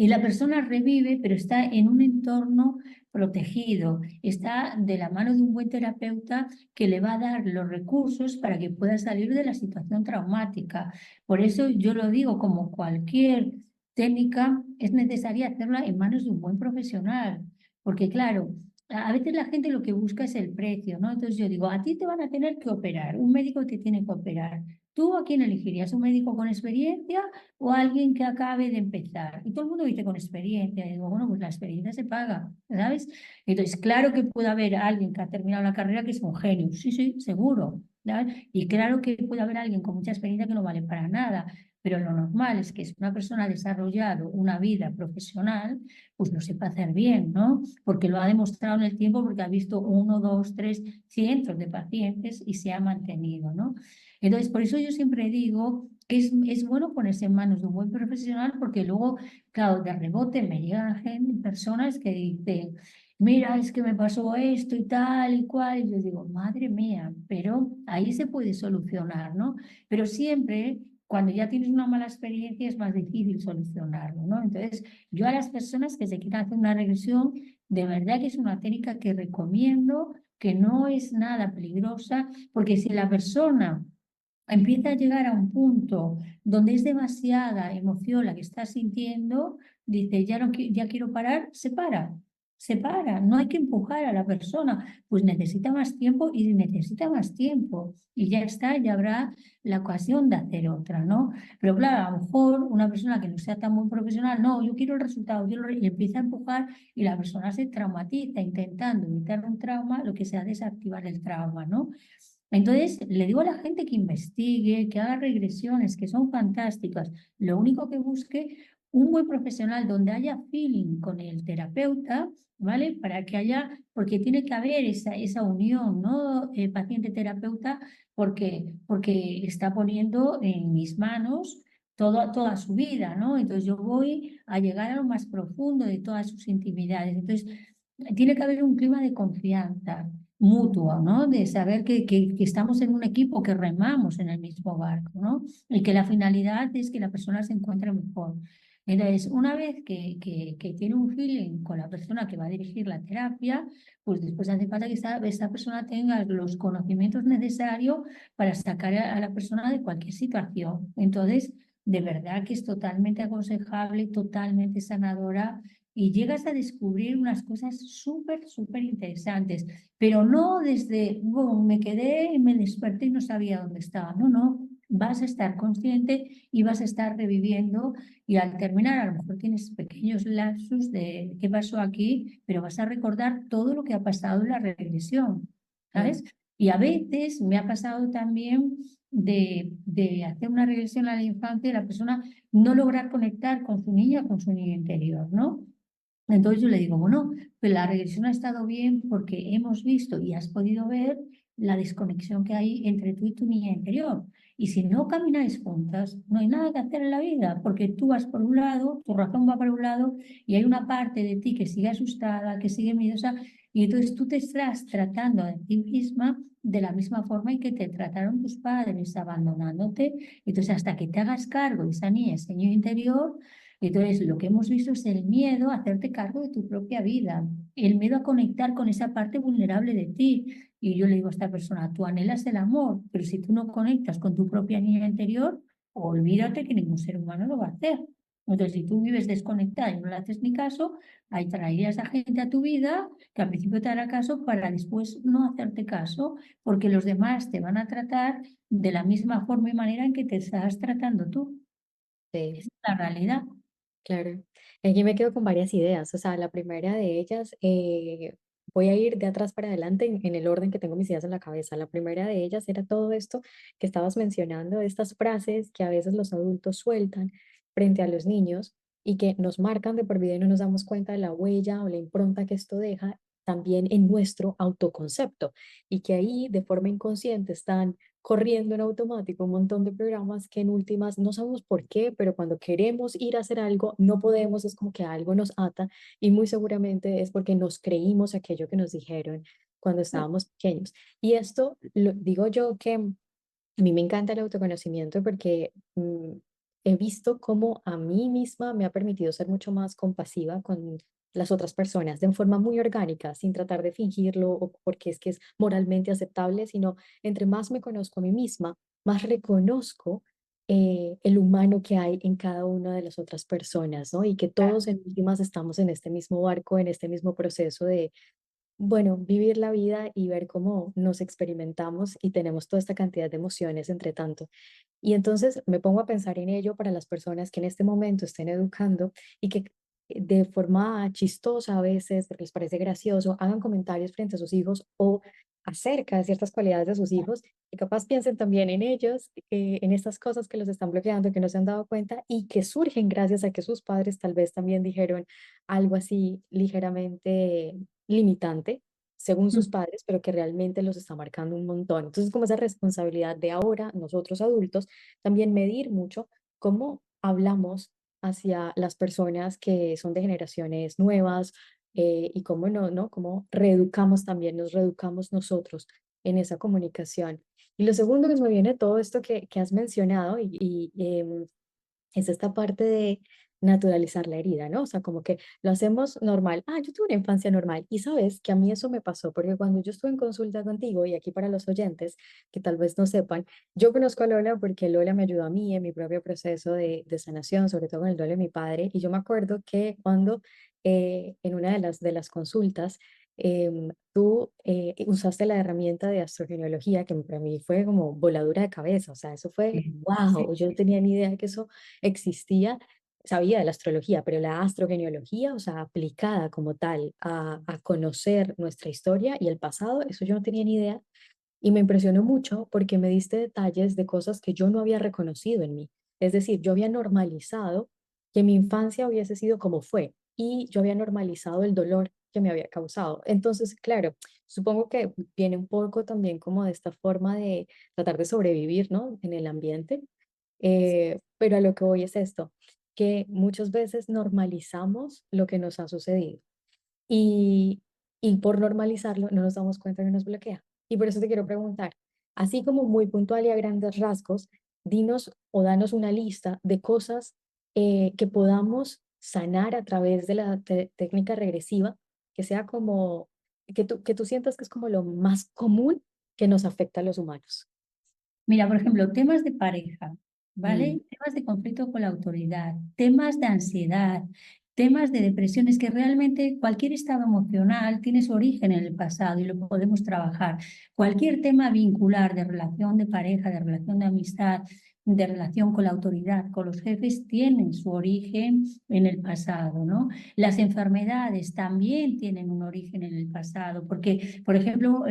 Y la persona revive, pero está en un entorno protegido, está de la mano de un buen terapeuta que le va a dar los recursos para que pueda salir de la situación traumática. Por eso yo lo digo, como cualquier técnica, es necesaria hacerla en manos de un buen profesional, porque claro, a veces la gente lo que busca es el precio, ¿no? Entonces yo digo, a ti te van a tener que operar, un médico te tiene que operar. ¿Tú a quién elegirías? ¿Un médico con experiencia o alguien que acabe de empezar? Y todo el mundo dice con experiencia. Y digo, bueno, pues la experiencia se paga, ¿sabes? Entonces, claro que puede haber alguien que ha terminado la carrera que es un genio, sí, sí, seguro, ¿sabes? Y claro que puede haber alguien con mucha experiencia que no vale para nada, pero lo normal es que si una persona ha desarrollado una vida profesional, pues lo sepa hacer bien, ¿no? Porque lo ha demostrado en el tiempo, porque ha visto uno, dos, tres, cientos de pacientes y se ha mantenido, ¿no? Entonces, por eso yo siempre digo que es bueno ponerse en manos de un buen profesional, porque luego, claro, de rebote me llegan personas que dicen, mira, es que me pasó esto y tal y cual, y yo digo, madre mía, pero ahí se puede solucionar, ¿no? Pero siempre, cuando ya tienes una mala experiencia, es más difícil solucionarlo, ¿no? Entonces, yo a las personas que se quieran hacer una regresión, de verdad que es una técnica que recomiendo, que no es nada peligrosa, porque si la persona empieza a llegar a un punto donde es demasiada emoción la que está sintiendo, dice, ya, no, ya quiero parar, se para, no hay que empujar a la persona, pues necesita más tiempo y necesita más tiempo y ya está, ya habrá la ocasión de hacer otra, ¿no? Pero claro, a lo mejor una persona que no sea tan buen profesional, no, yo quiero el resultado, y empieza a empujar y la persona se traumatiza intentando evitar un trauma, lo que sea desactivar el trauma, ¿no? Entonces, le digo a la gente que investigue, que haga regresiones, que son fantásticas. Lo único que busque un buen profesional donde haya feeling con el terapeuta, ¿vale? Para que haya, porque tiene que haber esa unión, ¿no? Paciente-terapeuta, porque está poniendo en mis manos toda su vida, ¿no? Entonces yo voy a llegar a lo más profundo de todas sus intimidades. Entonces, tiene que haber un clima de confianza mutuo, ¿no? De saber que estamos en un equipo, que remamos en el mismo barco, ¿no? Y que la finalidad es que la persona se encuentre mejor. Entonces, una vez que tiene un feeling con la persona que va a dirigir la terapia, pues después hace falta que esta persona tenga los conocimientos necesarios para sacar a la persona de cualquier situación. Entonces, de verdad que es totalmente aconsejable, totalmente sanadora y llegas a descubrir unas cosas súper, súper interesantes, pero no desde, "Bum, me quedé y me desperté y no sabía dónde estaba". No, no, vas a estar consciente y vas a estar reviviendo y al terminar a lo mejor tienes pequeños lapsus de qué pasó aquí, pero vas a recordar todo lo que ha pasado en la regresión, Mm. ¿sabes? Y a veces me ha pasado también de hacer una regresión a la infancia y la persona no lograr conectar con su niño interior, ¿no? Entonces yo le digo, bueno, pues la regresión ha estado bien porque hemos visto y has podido ver la desconexión que hay entre tú y tu niña interior. Y si no camináis juntas, no hay nada que hacer en la vida, porque tú vas por un lado, tu razón va por un lado, y hay una parte de ti que sigue asustada, que sigue miedosa, y entonces tú te estás tratando de ti misma de la misma forma en que te trataron tus padres, abandonándote. Entonces, hasta que te hagas cargo de esa niña, ese niño interior, entonces, lo que hemos visto es el miedo a hacerte cargo de tu propia vida, el miedo a conectar con esa parte vulnerable de ti. Y yo le digo a esta persona, tú anhelas el amor, pero si tú no conectas con tu propia niña interior, olvídate que ningún ser humano lo va a hacer. Entonces, si tú vives desconectada y no le haces ni caso, ahí traerías a gente a tu vida que al principio te hará caso para después no hacerte caso, porque los demás te van a tratar de la misma forma y manera en que te estás tratando tú. Sí. Esa es la realidad. Claro, aquí me quedo con varias ideas. O sea, la primera de ellas, voy a ir de atrás para adelante en el orden que tengo mis ideas en la cabeza. La primera de ellas era todo esto que estabas mencionando, estas frases que a veces los adultos sueltan frente a los niños y que nos marcan de por vida y no nos damos cuenta de la huella o la impronta que esto deja también en nuestro autoconcepto y que ahí de forma inconsciente están corriendo en automático un montón de programas que en últimas no sabemos por qué, pero cuando queremos ir a hacer algo, no podemos, es como que algo nos ata y muy seguramente es porque nos creímos aquello que nos dijeron cuando estábamos pequeños. Y esto lo digo yo que a mí me encanta el autoconocimiento porque he visto cómo a mí misma me ha permitido ser mucho más compasiva con las otras personas de forma muy orgánica, sin tratar de fingirlo o porque es que es moralmente aceptable, sino entre más me conozco a mí misma, más reconozco el humano que hay en cada una de las otras personas, ¿no? Y que todos en últimas estamos en este mismo barco, en este mismo proceso de, bueno, vivir la vida y ver cómo nos experimentamos y tenemos toda esta cantidad de emociones entre tanto. Y entonces me pongo a pensar en ello para las personas que en este momento estén educando y que de forma chistosa a veces, porque les parece gracioso, hagan comentarios frente a sus hijos o acerca de ciertas cualidades de sus hijos y capaz piensen también en ellos, en estas cosas que los están bloqueando, que no se han dado cuenta y que surgen gracias a que sus padres tal vez también dijeron algo así ligeramente limitante según sus padres, pero que realmente los está marcando un montón. Entonces, como esa responsabilidad de ahora, nosotros adultos, también medir mucho cómo hablamos hacia las personas que son de generaciones nuevas y cómo no, cómo reeducamos también, nos reeducamos nosotros en esa comunicación. Y lo segundo que se me viene todo esto que has mencionado es esta parte de naturalizar la herida, ¿no? O sea, como que lo hacemos normal. Ah, yo tuve una infancia normal. Y sabes que a mí eso me pasó, porque cuando yo estuve en consulta contigo, y aquí para los oyentes que tal vez no sepan, yo conozco a Lola porque Lola me ayudó a mí en mi propio proceso de sanación, sobre todo con el duelo de mi padre. Y yo me acuerdo que cuando en una de las consultas, tú usaste la herramienta de astrogenealogía, que para mí fue como voladura de cabeza. O sea, eso fue, Sí, wow, sí. yo no tenía ni idea de que eso existía, sabía de la astrología, pero la astrogenealogía, o sea, aplicada como tal a conocer nuestra historia y el pasado, eso yo no tenía ni idea. Y me impresionó mucho porque me diste detalles de cosas que yo no había reconocido en mí. Es decir, yo había normalizado que mi infancia hubiese sido como fue y yo había normalizado el dolor que me había causado. Entonces, claro, supongo que viene un poco también como de esta forma de tratar de sobrevivir, ¿no? En el ambiente. Pero a lo que voy es esto, que muchas veces normalizamos lo que nos ha sucedido y, y por normalizarlo no nos damos cuenta que nos bloquea. Y por eso te quiero preguntar, así como muy puntual y a grandes rasgos, dinos o danos una lista de cosas que podamos sanar a través de la técnica regresiva, que sea como, que tú sientas que es como lo más común que nos afecta a los humanos. Mira, por ejemplo, temas de pareja, Mm, ¿vale? Temas de conflicto con la autoridad, temas de ansiedad, temas de depresiones, que realmente cualquier estado emocional tiene su origen en el pasado y lo podemos trabajar. Cualquier tema vincular de relación de pareja, de relación de amistad, de relación con la autoridad, con los jefes, tiene su origen en el pasado, ¿no? Las enfermedades también tienen un origen en el pasado, porque, por ejemplo,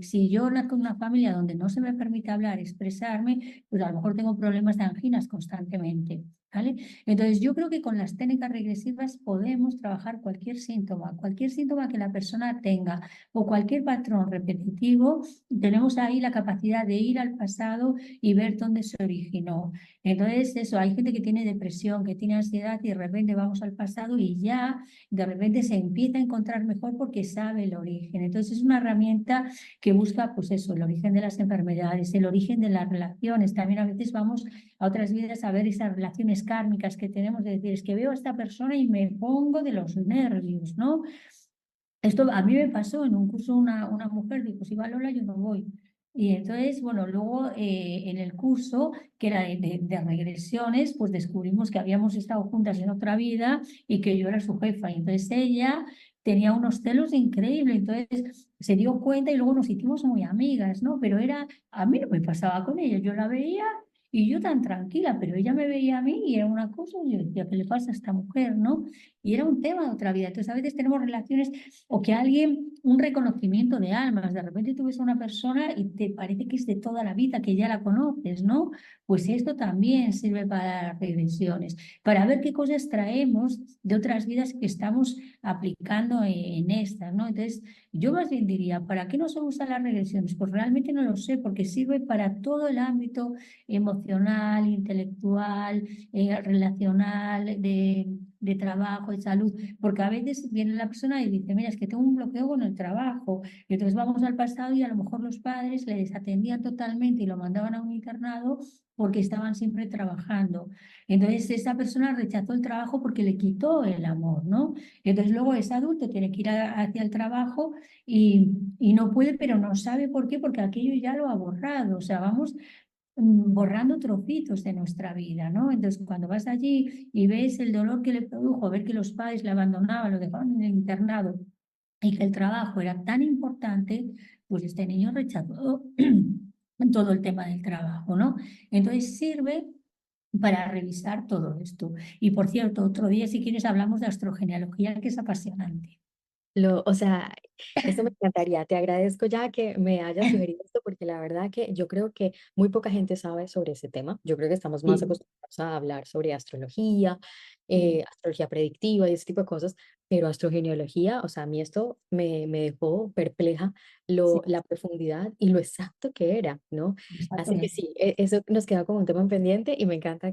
si yo nazco en una familia donde no se me permite hablar, expresarme, pues a lo mejor tengo problemas de anginas constantemente, ¿vale? Entonces, yo creo que con las técnicas regresivas podemos trabajar cualquier síntoma que la persona tenga o cualquier patrón repetitivo, tenemos ahí la capacidad de ir al pasado y ver dónde se originó. Entonces, eso, hay gente que tiene depresión, que tiene ansiedad y de repente vamos al pasado y ya de repente se empieza a encontrar mejor porque sabe el origen. Entonces es una herramienta que busca, pues eso, el origen de las enfermedades, el origen de las relaciones. También a veces vamos a otras vidas a ver esas relaciones kármicas que tenemos, de decir, es que veo a esta persona y me pongo de los nervios, ¿no? Esto a mí me pasó en un curso, una mujer dijo, si va Lola, yo no voy. Y entonces, bueno, luego en el curso, que era de regresiones, pues descubrimos que habíamos estado juntas en otra vida y que yo era su jefa. Y entonces ella tenía unos celos increíbles, entonces se dio cuenta y luego nos hicimos muy amigas, ¿no? Pero era, a mí no me pasaba con ella, yo la veía y yo tan tranquila, pero ella me veía a mí y era una cosa, y yo decía, ¿qué le pasa a esta mujer, no? Y era un tema de otra vida. Entonces, a veces tenemos relaciones o que alguien, un reconocimiento de almas, de repente tú ves a una persona y te parece que es de toda la vida, que ya la conoces, ¿no? Pues esto también sirve para las regresiones, para ver qué cosas traemos de otras vidas que estamos aplicando en estas, ¿no? Entonces, yo más bien diría, ¿para qué no se usan las regresiones? Pues realmente no lo sé, porque sirve para todo el ámbito emocional, intelectual, relacional, de trabajo, de salud, porque a veces viene la persona y dice, mira, es que tengo un bloqueo con el trabajo, y entonces vamos al pasado y a lo mejor los padres le desatendían totalmente y lo mandaban a un internado porque estaban siempre trabajando. Entonces esa persona rechazó el trabajo porque le quitó el amor, ¿no? Entonces luego es adulto, tiene que ir hacia el trabajo y no puede, pero no sabe por qué, porque aquello ya lo ha borrado. O sea, vamos borrando trocitos de nuestra vida, ¿no? Entonces, cuando vas allí y ves el dolor que le produjo, ver que los padres le abandonaban, lo dejaban en el internado y que el trabajo era tan importante, pues este niño rechazó todo el tema del trabajo, ¿no? Entonces sirve para revisar todo esto. Y por cierto, otro día, si quieres, hablamos de astrogenealogía, que es apasionante. O sea, esto me encantaría. Te agradezco ya que me hayas sugerido esto porque la verdad que yo creo que muy poca gente sabe sobre ese tema. Yo creo que estamos más Sí, acostumbrados a hablar sobre astrología, sí, astrología predictiva y ese tipo de cosas, pero astrogenealogía, o sea, a mí esto me dejó perpleja sí, la profundidad y lo exacto que era, ¿no? Así que exactamente. sí, eso nos queda como un tema en pendiente y me encanta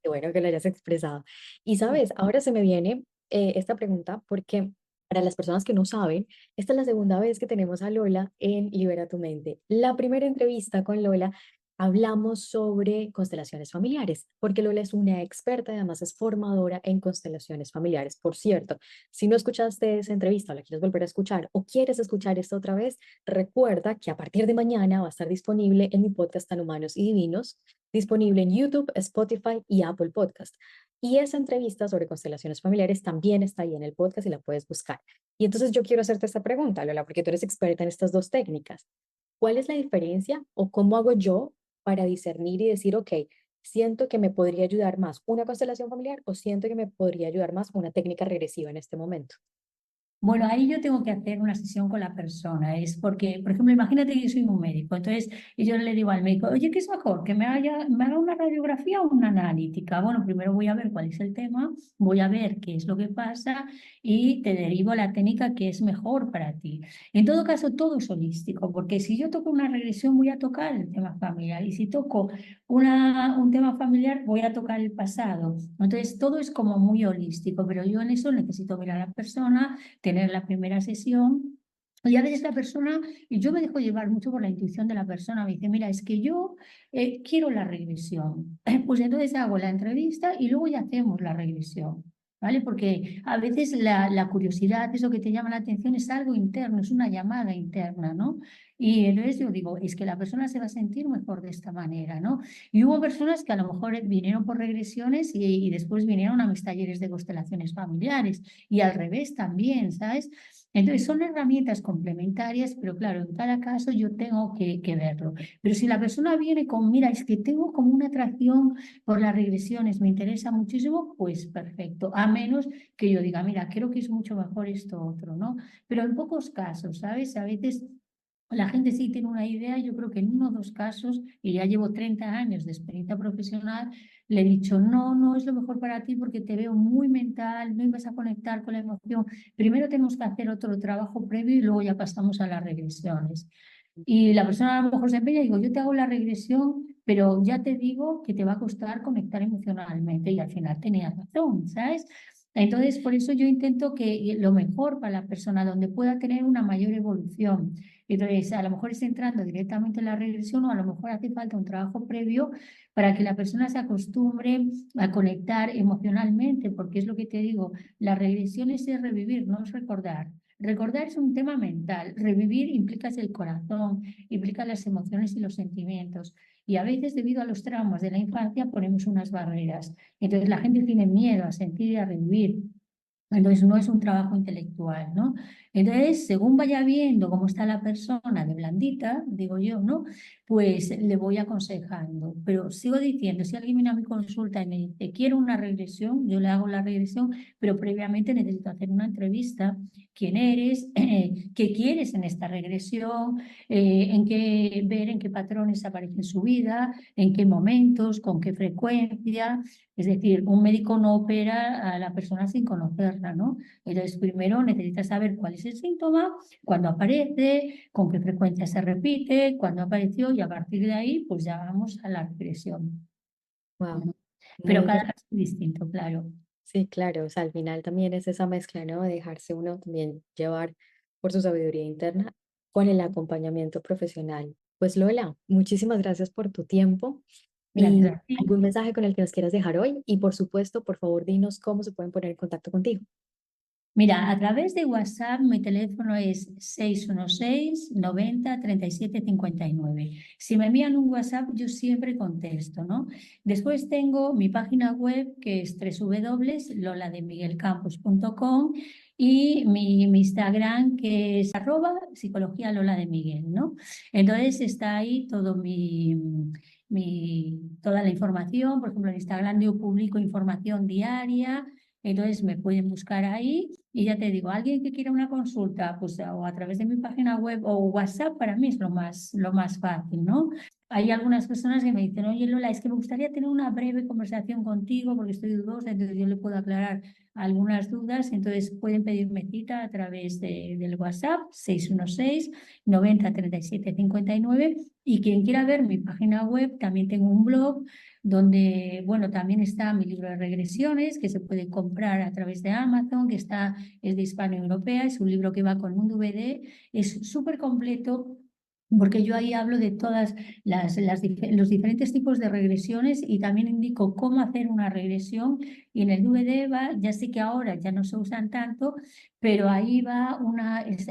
bueno, que lo hayas expresado. Y sabes, ahora se me viene esta pregunta porque para las personas que no saben, esta es la segunda vez que tenemos a Lola en Libera tu Mente. La primera entrevista con Lola hablamos sobre constelaciones familiares, porque Lola es una experta y además es formadora en constelaciones familiares. Por cierto, si no escuchaste esa entrevista o la quieres volver a escuchar o quieres escuchar esto otra vez, recuerda que a partir de mañana va a estar disponible en mi podcast Tan Humanos y Divinos, disponible en YouTube, Spotify y Apple Podcast. Y esa entrevista sobre constelaciones familiares también está ahí en el podcast y la puedes buscar. Y entonces yo quiero hacerte esta pregunta, Lola, porque tú eres experta en estas dos técnicas. ¿Cuál es la diferencia o cómo hago yo para discernir y decir, ok, siento que me podría ayudar más una constelación familiar o siento que me podría ayudar más una técnica regresiva en este momento? Bueno, ahí yo tengo que hacer una sesión con la persona. Es porque, por ejemplo, imagínate que yo soy un médico. Entonces, y yo le digo al médico, oye, ¿qué es mejor? ¿Que me haga una radiografía o una analítica? Bueno, primero voy a ver cuál es el tema, voy a ver qué es lo que pasa y te derivo la técnica que es mejor para ti. En todo caso, todo es holístico, porque si yo toco una regresión, voy a tocar el tema familiar. Y si toco un tema familiar, voy a tocar el pasado. Entonces, todo es como muy holístico, pero yo en eso necesito ver a la persona, tener la primera sesión. Y a veces la persona, y yo me dejo llevar mucho por la intuición de la persona, me dice, mira, es que yo quiero la regresión. Pues entonces hago la entrevista y luego ya hacemos la regresión, ¿vale? Porque a veces la curiosidad, eso que te llama la atención, es algo interno, es una llamada interna, ¿no? Y entonces yo digo, es que la persona se va a sentir mejor de esta manera, ¿no? Y hubo personas que a lo mejor vinieron por regresiones y después vinieron a mis talleres de constelaciones familiares y al revés también, ¿sabes? Entonces son herramientas complementarias, pero claro, en cada caso yo tengo que verlo. Pero si la persona viene con, mira, es que tengo como una atracción por las regresiones, me interesa muchísimo, pues perfecto. A menos que yo diga, mira, creo que es mucho mejor esto otro, ¿no? Pero en pocos casos, ¿sabes? A veces la gente sí tiene una idea, yo creo que en uno o dos casos, y ya llevo 30 años de experiencia profesional, le he dicho, no, no es lo mejor para ti porque te veo muy mental, no ibas a conectar con la emoción. Primero tenemos que hacer otro trabajo previo y luego ya pasamos a las regresiones. Y la persona a lo mejor se empeña y digo, yo te hago la regresión, pero ya te digo que te va a costar conectar emocionalmente y al final tenías razón, ¿sabes? Entonces, por eso yo intento que lo mejor para la persona, donde pueda tener una mayor evolución. Entonces, a lo mejor es entrando directamente en la regresión o a lo mejor hace falta un trabajo previo para que la persona se acostumbre a conectar emocionalmente, porque es lo que te digo, la regresión es revivir, no es recordar. Recordar es un tema mental, revivir implica el corazón, implica las emociones y los sentimientos. Y a veces, debido a los traumas de la infancia, ponemos unas barreras. Entonces, la gente tiene miedo a sentir y a revivir. Entonces no es un trabajo intelectual, ¿no? Entonces, según vaya viendo cómo está la persona de blandita, digo yo, ¿no? Pues le voy aconsejando. Pero sigo diciendo, si alguien viene a mi consulta y me dice, quiero una regresión, yo le hago la regresión, pero previamente necesito hacer una entrevista. ¿Quién eres? ¿Qué quieres en esta regresión? Ver en qué patrones aparece en su vida, en qué momentos, con qué frecuencia. Es decir, un médico no opera a la persona sin conocerla, ¿no? Entonces, primero necesitas saber cuál es el síntoma, cuándo aparece, con qué frecuencia se repite, cuándo apareció y a partir de ahí, pues ya vamos a la regresión. Wow, Pero muy cada interesante. caso es distinto, claro. Sí, claro, o sea, al final también es esa mezcla, ¿no? De dejarse uno también llevar por su sabiduría interna con el acompañamiento profesional. Pues Lola, muchísimas gracias por tu tiempo Gracias y a ti. algún mensaje con el que nos quieras dejar hoy y por supuesto, por favor, dinos cómo se pueden poner en contacto contigo. Mira, a través de WhatsApp mi teléfono es 616 90 37 59. Si me envían un WhatsApp, yo siempre contesto, ¿no? Después tengo mi página web que es www.lolademiguelcampos.com y mi Instagram que es @psicología Lola de Miguel, ¿no? Entonces está ahí todo toda la información. Por ejemplo, en Instagram yo publico información diaria. Entonces me pueden buscar ahí y ya te digo, alguien que quiera una consulta, pues o a través de mi página web o WhatsApp, para mí es lo más fácil, ¿no? Hay algunas personas que me dicen, oye Lola, es que me gustaría tener una breve conversación contigo porque estoy dudosa, entonces yo le puedo aclarar algunas dudas, entonces pueden pedirme cita a través del WhatsApp 616 90 37 59 y quien quiera ver mi página web, también tengo un blog donde, bueno, también está mi libro de regresiones que se puede comprar a través de Amazon, es de hispano-europea, es un libro que va con un DVD, es súper completo porque yo ahí hablo de todas los diferentes tipos de regresiones y también indico cómo hacer una regresión y en el DVD va, ya sé que ahora ya no se usan tanto, pero ahí va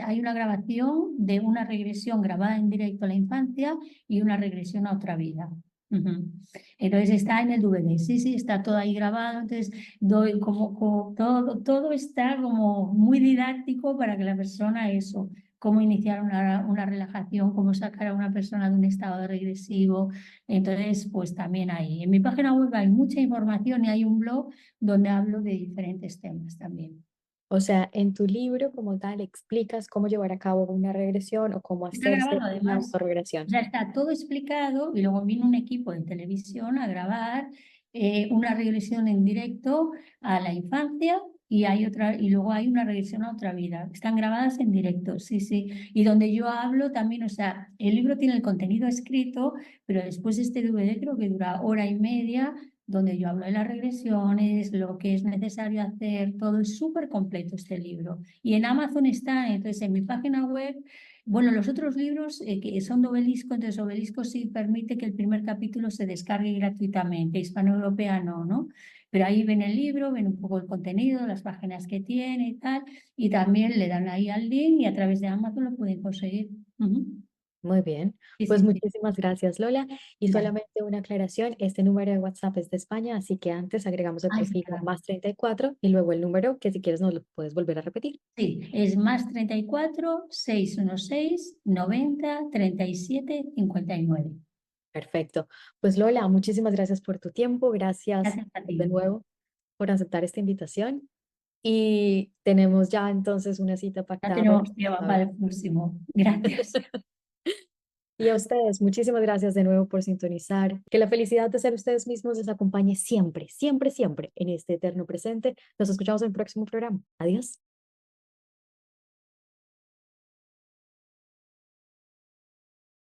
hay una grabación de una regresión grabada en directo a la infancia y una regresión a otra vida. Ujú. Entonces está en el DVD, sí, sí, está todo ahí grabado, entonces doy todo está como muy didáctico para que la persona eso, cómo iniciar una relajación, cómo sacar a una persona de un estado regresivo. Entonces, pues también ahí. En mi página web hay mucha información y hay un blog donde hablo de diferentes temas también. O sea, en tu libro como tal explicas cómo llevar a cabo una regresión o cómo Está hacerse grabado una además, o autorregresión. sea, está todo explicado y luego vino un equipo de televisión a grabar una regresión en directo a la infancia y hay otra, y luego hay una regresión a otra vida. Están grabadas en directo, sí, sí. Y donde yo hablo también, o sea, el libro tiene el contenido escrito, pero después este DVD creo que dura hora y media, donde yo hablo de las regresiones, lo que es necesario hacer, todo es súper completo este libro. Y en Amazon está, entonces en mi página web. Bueno, los otros libros que son de Obelisco, entonces Obelisco sí permite que el primer capítulo se descargue gratuitamente, Hispano-Europea no, ¿no? Pero ahí ven el libro, ven un poco el contenido, las páginas que tiene y tal, y también le dan ahí al link y a través de Amazon lo pueden conseguir. Ujú. Muy bien, Sí, pues sí, sí. muchísimas gracias Lola. Y Ya. solamente una aclaración, este número de WhatsApp es de España, así que antes agregamos el Ah, es prefijo verdad. más 34 y luego el número que si quieres nos lo puedes volver a repetir. Sí, es más 34 616 90 37 59. Perfecto. Pues Lola, muchísimas gracias por tu tiempo, gracias Gracias a de ti. nuevo por aceptar esta invitación y tenemos ya entonces una cita Ya pactada para la tenemos tema próxima para vez. el próximo. Gracias. Y a ustedes, muchísimas gracias de nuevo por sintonizar. Que la felicidad de ser ustedes mismos les acompañe siempre, siempre, siempre en este eterno presente. Nos escuchamos en el próximo programa. Adiós.